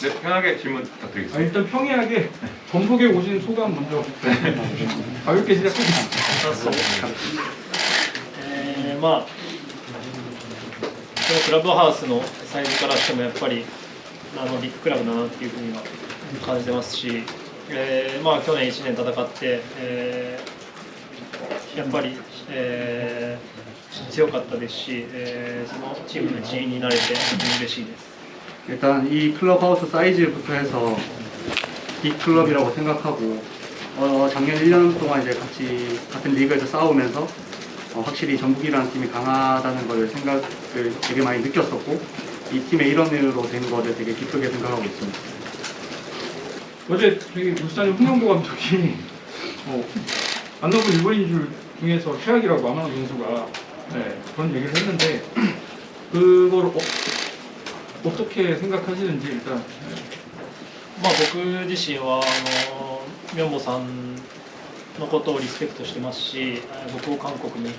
네, 편하게 질문 부탁드리겠습니다. 일단 평이하게 전북에 오신 소감 먼저 가볍게 시작하겠습니다. まあ、このクラブハウスのサイズからしてもやっぱりビッグクラブだなっていうふうには感じてますし、まあ、去年1年戦って、やっぱり、強かったですし、そのチームの一員になれて本当に嬉しいです。 일단 이 클럽하우스 사이즈부터 해서 빅클럽이라고 생각하고 작년 1년 동안 이제 같은 리그에서 싸우면서 확실히 전북이라는 팀이 강하다는 걸 생각을 되게 많이 느꼈었고 이 팀의 일원으로 된 거를 되게 기쁘게 생각하고 있습니다. 어제 저기 울산의 홍명보 감독이 만나본 일본인 중에서 최악이라고 아마나 선수가 그런 얘기를 했는데 그걸 어떻게 생각하시는지 일단 まあ、僕自身はミョンボさんのことをリスペクトしてますし、僕を韓国に、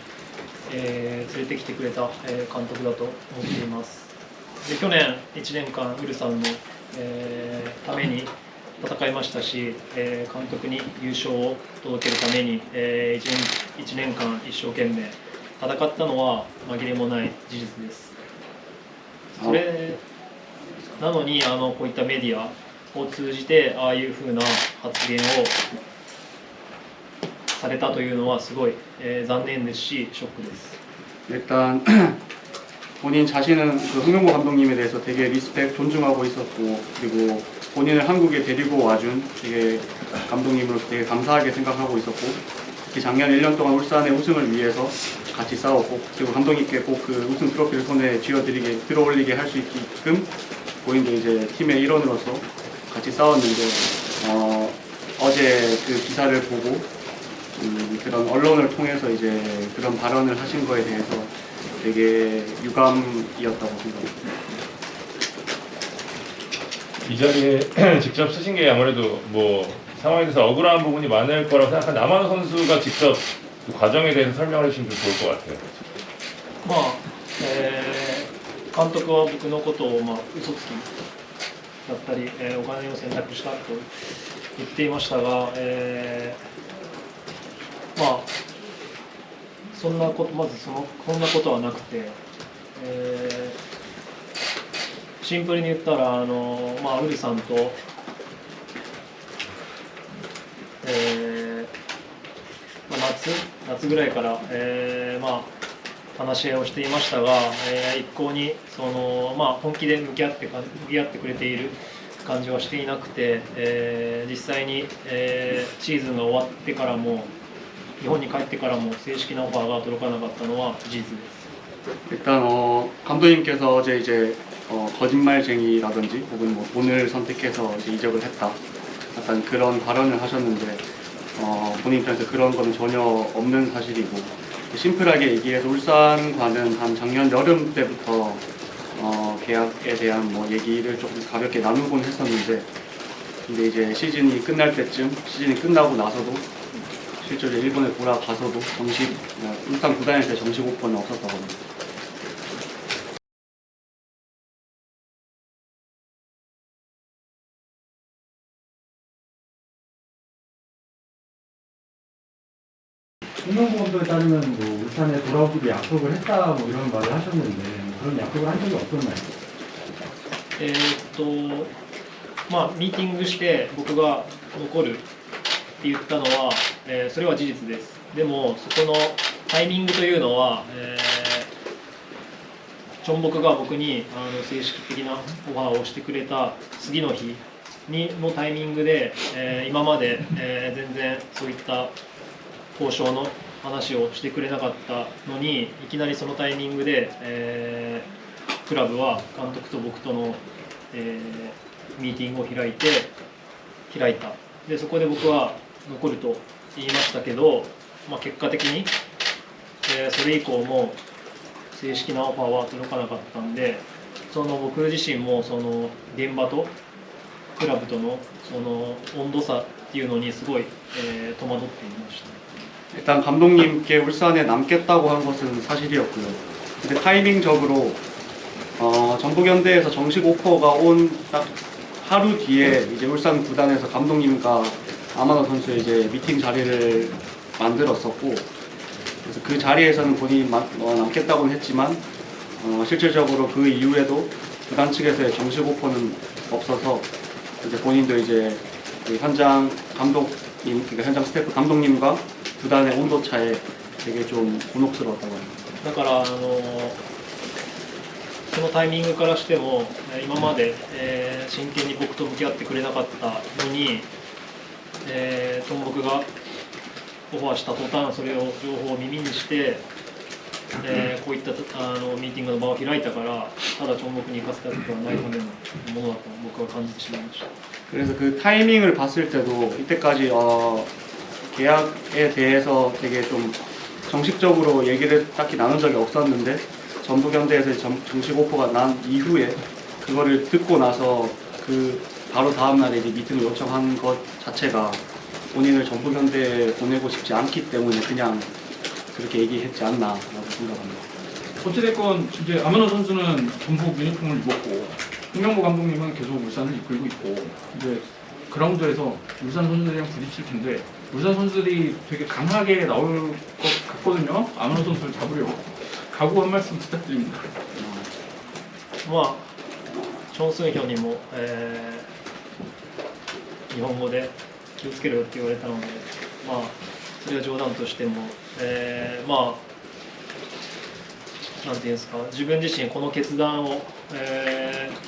連れてきてくれた、監督だと思っています。で去年1年間ウルさんの、ために戦いましたし、監督に優勝を届けるために、1年間一生懸命戦ったのは紛れもない事実です。それなのにこういったメディアを通じてああいうふうな発言をされたというのはすごい、残念ですしショックです。 일단 본인 자신은 그 홍명보 감독님에 대해서 되게 리스펙 존중하고 있었고 그리고 본인을 한국에 데리고 와준 되게 감독님으로서 되게 감사하게 생각하고 있었고 특히 작년 1년 동안 울산의 우승을 위해서 같이 싸웠고 그리고 감독님께 꼭 그 우승 트로피를 손에 쥐어드리게 들어올리게 할 수 있게끔 본인도 이제 팀의 일원으로서 같이 싸웠는데 어제 그 기사를 보고 그런 언론을 통해서 이제 그런 발언을 하신 거에 대해서 되게 유감이었다고 생각합니다. 이 자리에 직접 쓰신 게 아무래도 뭐 상황에 대해서 억울한 부분이 많을 거라고 생각한 남한호 선수가 직접 그 과정에 대해서 설명을 해주시면 좀 좋을 것 같아요. まあ、監督は僕のことを、嘘つきだったり、お金を選択したと言っていましたが、まあそんなことこんなことはなくて、シンプルに言ったらウルさんと、夏ぐらいから、話し合いをしていましたが、一向に本気で向き合ってくれている感じはしていなくて、実際に、シーズンが終わってからも日本に帰ってからも正式なオファーが届かなかったのは事実です。 일단 감독님께서 어제 이제 거짓말쟁이라든지 혹은 뭐 돈을 선택해서 이제 이적을 했다 약간 그런 발언을 하셨는데 본인 입장에서 그런 거는 전혀 없는 사실이고 심플하게 얘기해서 울산과는 한 작년 여름 때부터 계약에 대한 뭐 얘기를 조금 가볍게 나누곤 했었는데 근데 이제 시즌이 끝날 때쯤 시즌이 끝나고 나서도 실제로 일본에 돌아가서도 정식 울산 구단에서 정식 오퍼는 없었다고 합니다. 홍명보 감독에 따르면 뭐 울산에 돌아오기로 약속을 했다 뭐 이런 말을 하셨는데 그런 약속을 한 적이 없었나요? ミーティングして僕が残るって言ったのは、それは事実です。でもそこのタイミングというのは、チョンボクが僕に正式的なオファーをしてくれた次の日のタイミングで、今まで、全然そういった交渉の話をしてくれなかったのにいきなりそのタイミングで、クラブは監督と僕との、ミーティングを開いた。でそこで僕は残ると言いましたけど、結果的に、それ以降も正式なオファーは届かなかったんで僕自身も現場とクラブとの温度差っていうのにすごい、戸惑っていました。 일단 감독님께 울산에 남겠다고 한 것은 사실이었고요. 근데 타이밍적으로 전북현대에서 정식 오퍼가 온 딱 하루 뒤에 이제 울산 구단에서 감독님과 아마노 선수의 이제 미팅 자리를 만들었었고, 그래서 그 자리에서는 본인이 남겠다고는 했지만 실질적으로 그 이후에도 구단 측에서의 정식 오퍼는 없어서 이제 본인도 이제 그 현장 감독님, 그러니까 현장 스태프 감독님과 구단의 온도 차에 되게 좀 곤혹스러웠다고 합니다. だからそのタイミングからしても今まで、真剣に僕と向き合ってくれなかったのに、トンボクがオファーした途端それを情報を耳にして、こういったミーティングの場を開いたからただトンボクに行かせたわけではないためのものだと僕は感じてしまいました。 그래서 그 타이밍을 봤을 때도 이때까지 계약에 대해서 되게 좀 정식적으로 얘기를 딱히 나눈 적이 없었는데 전북현대에서 정식 오퍼가 난 이후에 그거를 듣고 나서 그 바로 다음날에 이제 미팅을 요청한 것 자체가 본인을 전북현대에 보내고 싶지 않기 때문에 그냥 그렇게 얘기했지 않나라고 생각합니다. 어찌됐건 이제 아마노 선수는 전북 유니폼을 입었고 홍명보 감독님은 계속 울산을 이끌고 있고 이제 그라운드에서 울산 선수들이랑 부딪힐 텐데 울산 선수들이 되게 강하게 나올 것 같거든요. 아마노 선수를 잡으려고 각오 한 말씀 부탁드립니다. まあチョン・スンヒョンにも、日本語で気をつけろよって言われたので、まあそれは冗談としても、まあなんていうんですか、自分自身この決断を、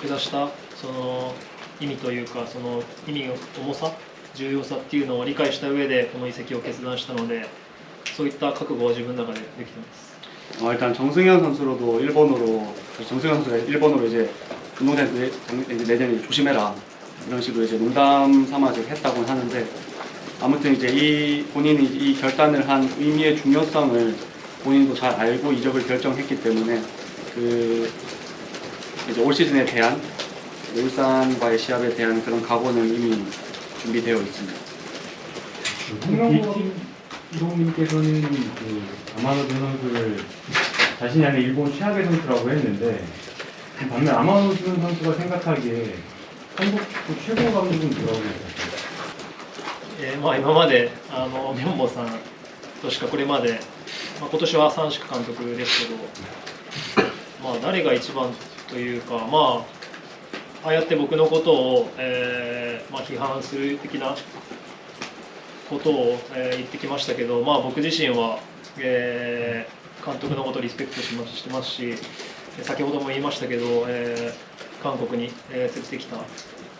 下したその意味というかその意味の重さ重要さっていうのを理解した上でこの移籍を決断したのでそういった覚悟は自分の中でできてます。 일단 정승현 선수로도 일본어로 정승현 선수가 일본어로 이제 운동장 내년에 조심해라 이런 식으로 이제 농담 삼아서 했다고 하는데 아무튼 이제 이 본인이 이 결단을 한 의미의 중요성을 본인도 잘 알고 이적을 결정했기 때문에 그 이제 올 시즌에 대한 울산과의 시합에 대한 그런 각오는 이미 준비되어 있습니다. 홍명보 감독님께서는 그 아마노 선수를 자신이 아닌 일본 최악의 선수라고 했는데 반면 아마노 선수가 생각하기에 한국 축구 최고 감독은 누라고 생각하세요? まあ今までミョンボさんとしかこれまで、まあ、今年は三宿監督ですけど、まあ誰が一番というかまあああやって僕のことを、まあ批判する的なことを、言ってきましたけど、まあ僕自身は、監督のことをリスペクトしてますし、先ほども言いましたけど、韓国に、連れてきて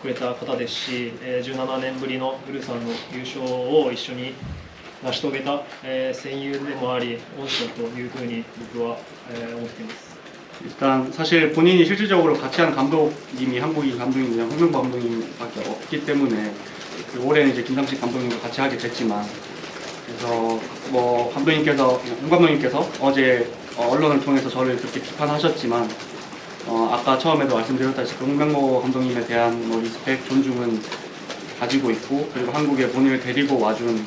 くれた方ですし、17年ぶりのウルサンの優勝を一緒に成し遂げた、戦友でもあり恩師だというふうに僕は、思っています。 일단 사실 본인이 실질적으로 같이 하는 감독님이 한국인 감독님이랑 홍명보 감독님밖에 없기 때문에 그 올해는 이제 김상식 감독님과 같이 하게 됐지만 그래서 뭐 감독님께서 홍 감독님께서 어제 언론을 통해서 저를 그렇게 비판하셨지만 아까 처음에도 말씀드렸다시피 홍명보 감독님에 대한 뭐 리스펙 존중은 가지고 있고 그리고 한국에 본인을 데리고 와준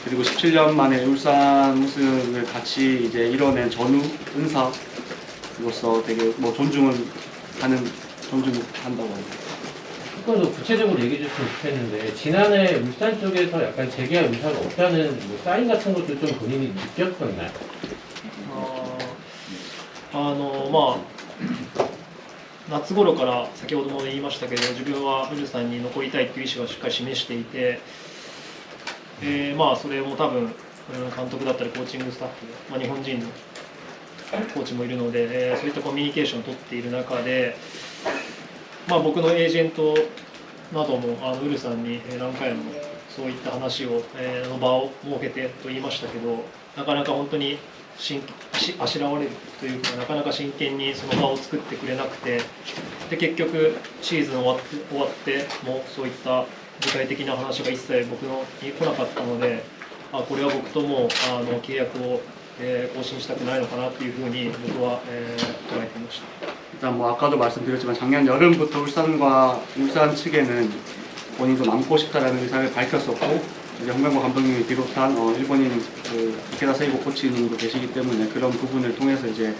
그리고 17년 만에 울산 우승을 같이 이제 이뤄낸 전우 은사로서 되게 뭐 존중한다고 합니다. 조금 더 구체적으로 얘기해 줬으면 좋겠는데 지난해 울산 쪽에서 약간 재계약 의사가 없다는 뭐 사인 같은 것도 좀 본인이 느꼈었나요? まあ夏頃から先ほども言いましたけど自分はウルサンに残りたいという意思はしっかり示していて、まあそれも多分監督だったりコーチングスタッフ、まあ、日本人のコーチもいるので、そういったコミュニケーションを取っている中で、まあ、僕のエージェントなどもウルさんに何回もそういった話を、の場を設けてと言いましたけどなかなか本当にあしらわれるというかなかなか真剣にその場を作ってくれなくてで結局シーズン終わってもそういった具体的な話が一切僕のに来なかったのでこれは僕とも契約を更新したくないのかなというふうに僕は、捉えていました。 일단 뭐 아까도 말씀드렸지만 작년 여름부터 울산 측에는 본인도 남고 싶다라는 의사를 밝혔었고 이제 홍명보 감독님이 비롯한 일본인 그 이케다 세이고 코치님도 계시기 때문에 그런 부분을 통해서 이제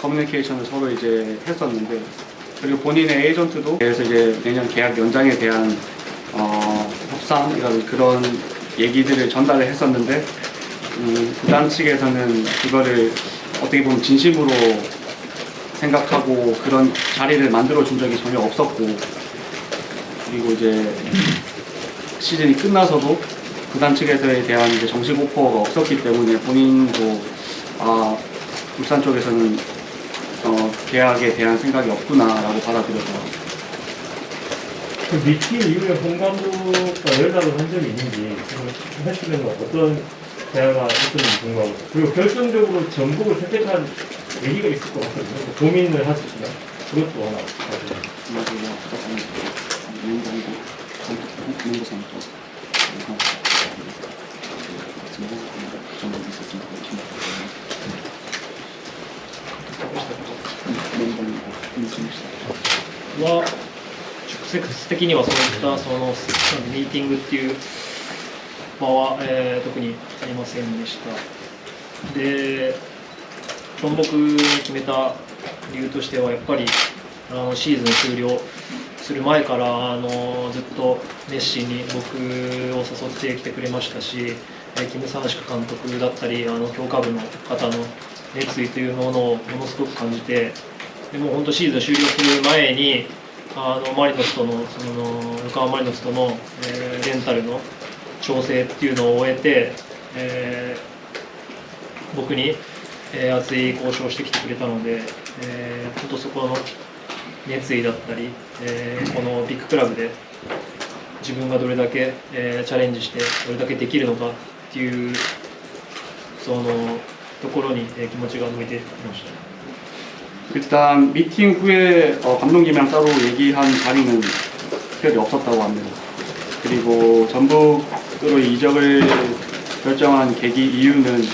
커뮤니케이션을 서로 이제 했었는데 그리고 본인의 에이전트도 그래서 이제 내년 계약 연장에 대한 협상이라든지 그런 얘기들을 전달을 했었는데 구단 측에서는 그거를 어떻게 보면 진심으로 생각하고 그런 자리를 만들어 준 적이 전혀 없었고, 그리고 이제 시즌이 끝나서도 구단 측에서에 대한 이제 정식 오퍼가 없었기 때문에 본인도 울산 쪽에서는 계약에 대한 생각이 없구나라고 받아들였더라고요. 그 미팅 이후에 홍 감독과 연락을 한 적이 있는지 했으면 어떤 대화가 있었는지 궁금하고, 그리고 결정적으로 전북을 선택한 얘기가 있을 것 같거든요. 고민을 하셨으면 그것도 하나 가지고.は直接的にはそういったそのミーティングっていう場は、特にありませんでした。で、本僕に決めた理由としてはやっぱりシーズン終了する前からずっと熱心に僕を誘ってきてくれましたし、キム・サンシク監督だったり強化部の方の熱意というものをものすごく感じて、でも本当シーズン終了する前にマリノスとの横浜マリノスとの、レンタルの調整っていうのを終えて、僕に、熱い交渉をしてきてくれたので、本当そこの熱意だったり、このビッグクラブで自分がどれだけ、チャレンジしてどれだけできるのかっていうそのところに、気持ちが向いていました。 일단 미팅 후에 감독님이랑 따로 얘기한 자리는 특별히 없었다고 합니다. 그리고 전북으로 이적을 결정한 계기 이유는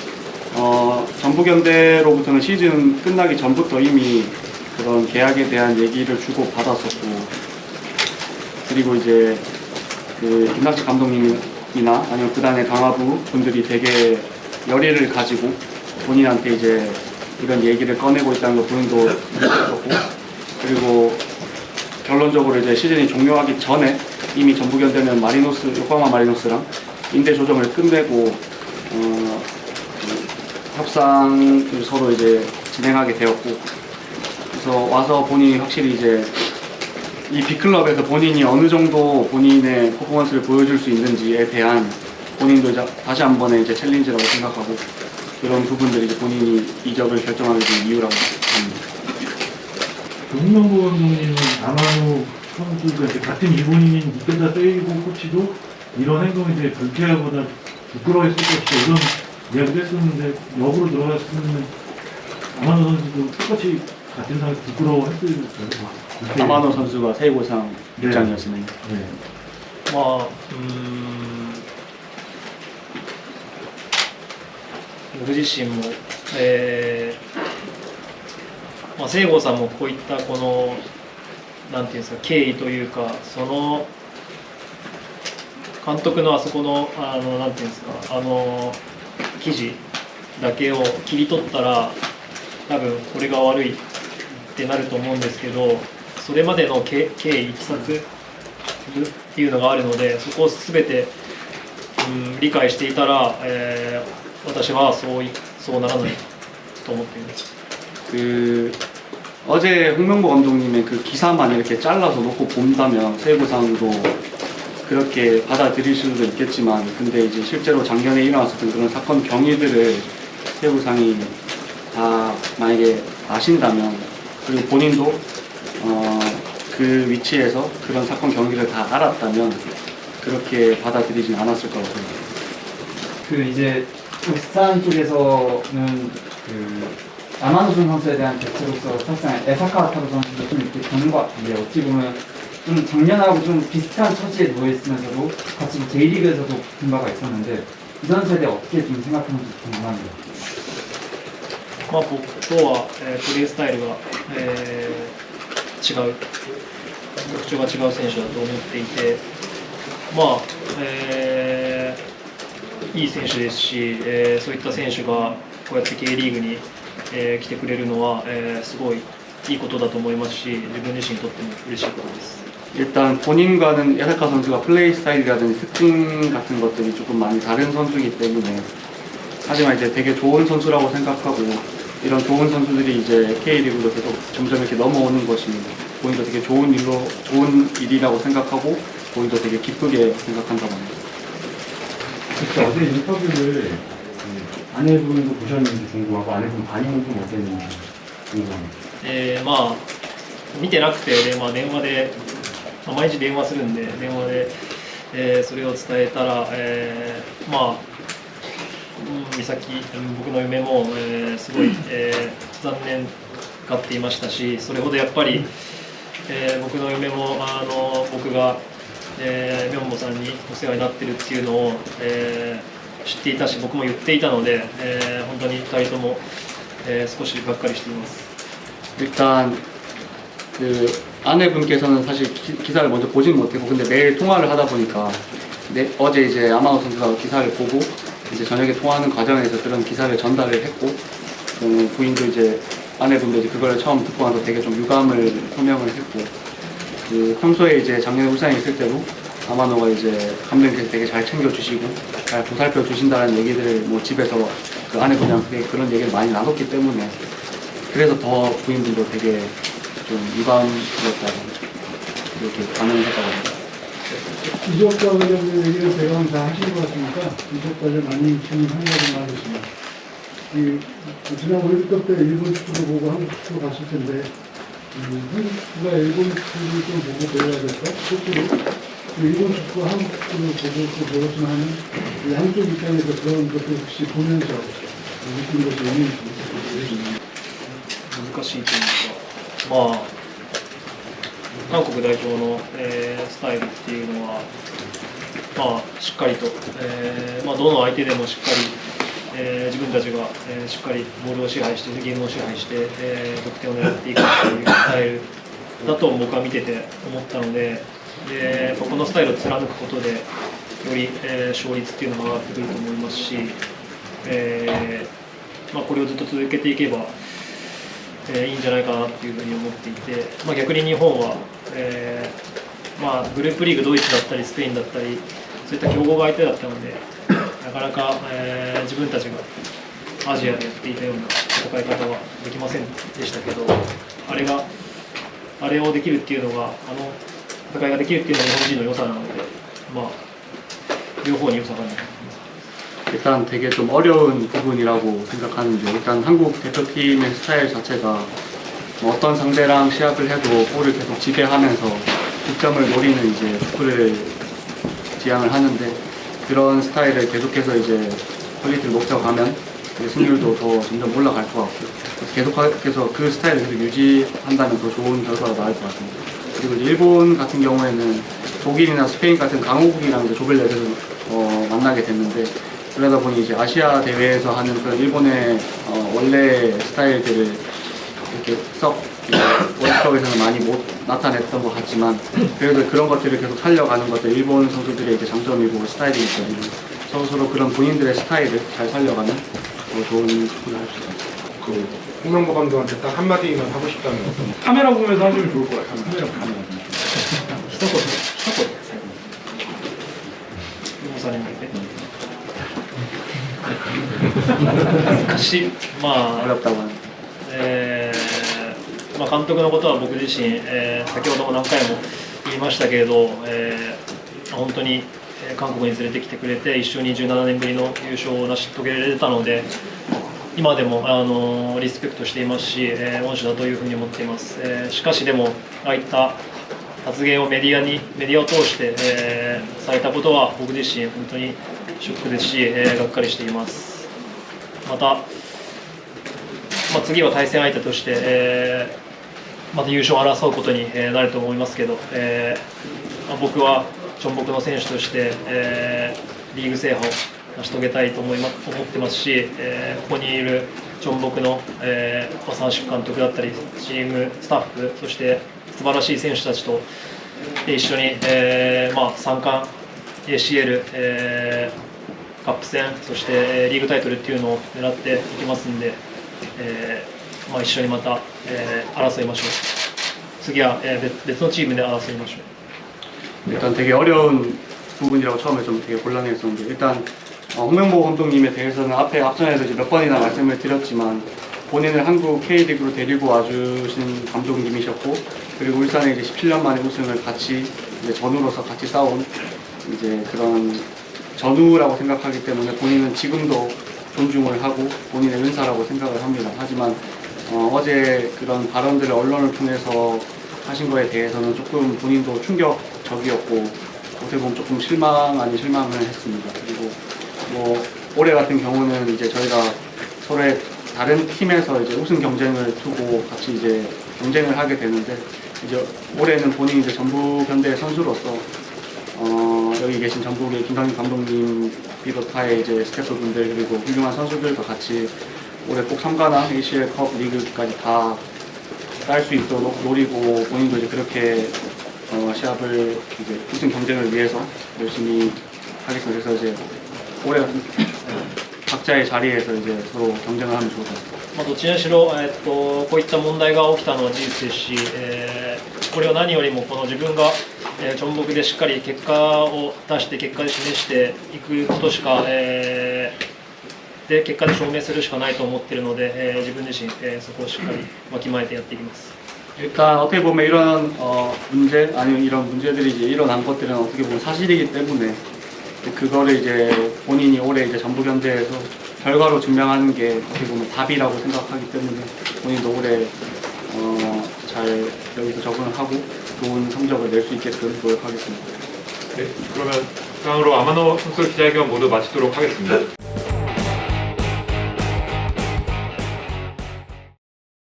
전북현대로부터는 시즌 끝나기 전부터 이미 그런 계약에 대한 얘기를 주고 받았었고, 그리고 이제 그 김낙지 감독님이나 아니면 구단의 강화부 분들이 되게 열의를 가지고 본인한테 이제 이런 얘기를 꺼내고 있다는 걸 본인도 느꼈고, 그리고 결론적으로 이제 시즌이 종료하기 전에 이미 전북현대는 요코하마 마리노스랑 임대 조정을 끝내고 협상을 서로 이제 진행하게 되었고, 그래서 와서 본인이 확실히 이제 이 B클럽에서 본인이 어느 정도 본인의 퍼포먼스를 보여줄 수 있는지에 대한 본인도 이제 다시 한 번의 이제 챌린지라고 생각하고, 그런 부분들이 이제 본인이 이적을 결정하게 된 이유라고 합니다. 정명보 감독님은 아마노 선수가 이제 같은 일본인인 니켄타 세이고 코치도 이런 행동이 되게 불쾌하거나 부끄러워했을 것이다 이런 이야기도 했었는데, 역으로 들어갔으면 아마노 선수도 똑같이 같은 상황에서 부끄러워했을 거예요. 아마노 선수가 세이고상 입장이었으면. 네. 僕自身も、聖郷さんもこういったこのなんていうんですか経緯というか、その監督のあそこのなんていうんですか記事だけを切り取ったら多分これが悪いってなると思うんですけど、それまでの経緯いきさつっていうのがあるので、そこを全て、理解していたら、私はそうならないと思っています。 어제 홍명보 감독님의 그 기사만 이렇게 잘라서 놓고 본다면 세이고상도 그렇게 받아들일 수도 있겠지만, 근데 이제 실제로 작년에 일어났었던 그런 사건 경위들을 세이고상이 다 만약에 아신다면, 그리고 본인도 그 위치에서 그런 사건 경위를 다 알았다면 그렇게 받아들이진 않았을 거라고 생각합니다. 그 이제 울산 쪽에서는 그 아마노준 선수에 대한 대체로서 사실상 에사카 타로 선수도 좀 이렇게 보는 것 같은데, 어찌 보면 좀 작년하고 좀 비슷한 처지에 놓여 있으면서도 같이 J리그에서도 본 바가 있었는데, 이 선수에 대해 어떻게 좀 생각하는지 궁금합니다. 僕とは、プレースタイルが、違う特徴が違う選手だと思っていて、いい選手ですし、そういった選手がこうやって K リーグに、来てくれるのは、すごいいいことだと思いますし、自分自身にとっても嬉しいことです。 일단 본인과는 에사카 선수가 플레이 스타일이라든지 특징 같은 것들이 조금 많이 다른 선수이기 때문에, 하지만 이제 되게 좋은 선수라고 생각하고, 이런 좋은 선수들이 이제 K리그로 계속 점점 이렇게 넘어오는 것이 본인도 되게 좋은 일이라고 생각하고, 본인도 되게 기쁘게 생각한다고 합니다. 혹시 어제 인터뷰를 아내분도 보셨는지 궁금하고 아내분 반응은 좀 어땠는지 궁금합니다. まあ見てなくて、電話で、毎日電話するんで、電話で、それを伝えたら、美咲、僕の嫁も、すごい、残念がっていましたし、それほどやっぱり、僕の嫁も僕が、ミョンボさんにお世話になってるっていうのを、知っていたし、僕も言っていたので、本当に2人とも、少しがっかりしています。 일단 그 아내분께서는 사실 기사를 먼저 보진 못했고, 근데 매일 통화를 하다 보니까 어제 이제 아마노 선수가 기사를 보고 이제 저녁에 통화하는 과정에서 그런 기사를 전달을 했고, 부인도 이제 아내분도 이제 그걸 처음 듣고 나서 되게 좀 유감을 표명을 했고, 그 평소에 이제 작년에 울산에 있을 때도 아마노가 이제 감독님께서 되게 잘 챙겨주시고 잘 보살펴 주신다는 얘기들을 뭐 집에서 그 아내분이랑 그런 얘기를 많이 나눴기 때문에, 그래서 더 부인분도 되게 좀 유감스럽다고 이렇게 반응을 했다고 합니다. 이적 관련 얘기를 대강 다 하신 것 같으니까 이적 관련 많이 질문하는 거 하겠습니다. 지난 월드컵 때 일본 축구도 보고 한국 축구 갔을 텐데, 한국 축구가 일본 축구를 좀 보고 배워야 될까? 실제로 일본 축구와 한국 축구를 보고 또 배웠으면 하는 이 한쪽 입장에서 그런 것들 혹시 보면서 느낀 것이 있는지 모르겠습니다. 難しいというか、韓国代表の、スタイルっていうのは、しっかりと、どの相手でもしっかり、自分たちが、しっかりボールを支配して、ゲームを支配して、得点を狙っていくというスタイルだと僕は見てて思ったので、このスタイルを貫くことで、より、勝率っていうのが上がってくると思いますし、これをずっと続けていけば、いいんじゃないかなというふうに思っていて、逆に日本は、グループリーグドイツだったりスペインだったりそういった強豪が相手だったので、なかなか、自分たちがアジアでやっていたような戦い方はできませんでしたけど、あれをできるっていうのが、戦いができるっていうのが日本人の良さなので、両方に良さがある。 일단 되게 좀 어려운 부분이라고 생각하는데, 일단 한국 대표팀의 스타일 자체가 어떤 상대랑 시합을 해도 볼을 계속 지배하면서 득점을 노리는 이제 축구를 지향을 하는데, 그런 스타일을 계속해서 이제 퀄리티를 높여가면 승률도 더 점점 올라갈 것 같고, 계속해서 그 스타일을 계속 유지한다면 더 좋은 결과가 나올 것 같습니다. 그리고 이제 일본 같은 경우에는 독일이나 스페인 같은 강호국이랑 이제 조별 예선을 만나게 됐는데, 그러다 보니 이제 아시아 대회에서 하는 그런 일본의 원래 스타일들을 이렇게 썩 월드컵에서는 많이 못 나타냈던 것 같지만, 그래도 그런 것들을 계속 살려가는 것들 일본 선수들의 이제 장점이고 스타일이기 때문에 서로 그런 본인들의 스타일을 잘 살려가는 더 좋은 축구를 할 수 있습니다. 그 홍명보 감독한테 딱 한마디만 하고 싶다면 어떤? 카메라 보면서 하시면 좋을 것 같아요. 카메라 보면서. 一言されないで。昔、어렵다고 하는. 監督のことは僕自身、先ほども何回も言いましたけれど、本当に韓国に連れてきてくれて一緒に17年ぶりの優勝を成し遂げられたので、今でもリスペクトしていますし、恩師だというふうに思っています。しかしでもああいった発言をメディアを通して、されたことは僕自身本当にショックですし、がっかりしています。また、次は対戦相手として、また優勝を争うことになると思いますけど、僕はチョンボクの選手として、リーグ制覇を成し遂げたいと思ってますし、ここにいるチョンボクの、三宿監督だったりチームスタッフ、そして素晴らしい選手たちと一緒に、3冠 ACL、カップ戦、そしてリーグタイトルっていうのを狙っていきますんで、まあ、一緒にまた、争いましょう。次は、別のチームで争いましょう。 일단 되게 어려운 부분이라고 처음에 좀 되게 곤란했었는데 일단 홍명보 감독님에 대해서는 앞전에도 이제 몇 번이나 말씀을 드렸지만 본인을 한국 K리그로 데리고 와주신 감독님이셨고 그리고 울산에 이제 17년 만에 우승을 같이 이제 전우로서 같이 싸운 이제 그런 전우라고 생각하기 때문에 본인은 지금도 존중을 하고 본인의 은사라고 생각을 합니다. 하지만 어제 그런 발언들을 언론을 통해서 하신 거에 대해서는 조금 본인도 충격적이었고 어떻게 보면 조금 실망 아닌 실망을 했습니다. 그리고 뭐 올해 같은 경우는 이제 저희가 서로의 다른 팀에서 이제 우승 경쟁을 두고 같이 이제 경쟁을 하게 되는데 이제 올해는 본인이 이제 전북현대 선수로서 여기 계신 전북의 김상민 감독님 비롯하여 이제 스태프분들 그리고 훌륭한 선수들과 같이 올해 꼭 3관왕 ACL컵 리그까지 다 딸 수 있도록 노리고 본인도 이제 그렇게 시합을 이제 우승 경쟁을 위해서 열심히 하겠습니다. 그래서 이제 올해 같은 각자의 자리에서 이제 서로 경쟁을 하면 좋을 것 같습니다. まあ、どちらにしろ、こういった問題が起きたのは事実ですし、これを何よりもこの自分が、チョンボクでしっかり結果を出して結果で示していくことしか、で結果で証明するしかないと思っているので、自分自身、そこをしっかりわきまえてやっていきます。 일단 어떻게 보면 이런 문제 아니면 이런 문제들이 이제 일어난 것들은 어떻게 보면 사실이기 때문에 그거를 이제 본인이 올해 이제 전북현대에서 결과로 증명하는 게 어떻게 보면 답이라고 생각하기 때문에 본인도 올해 잘 여기서 적응을 하고 좋은 성적을 낼 수 있게끔 노력하겠습니다. 네, 그러면 이상으로 아마노 선수 기자회견 모두 마치도록 하겠습니다.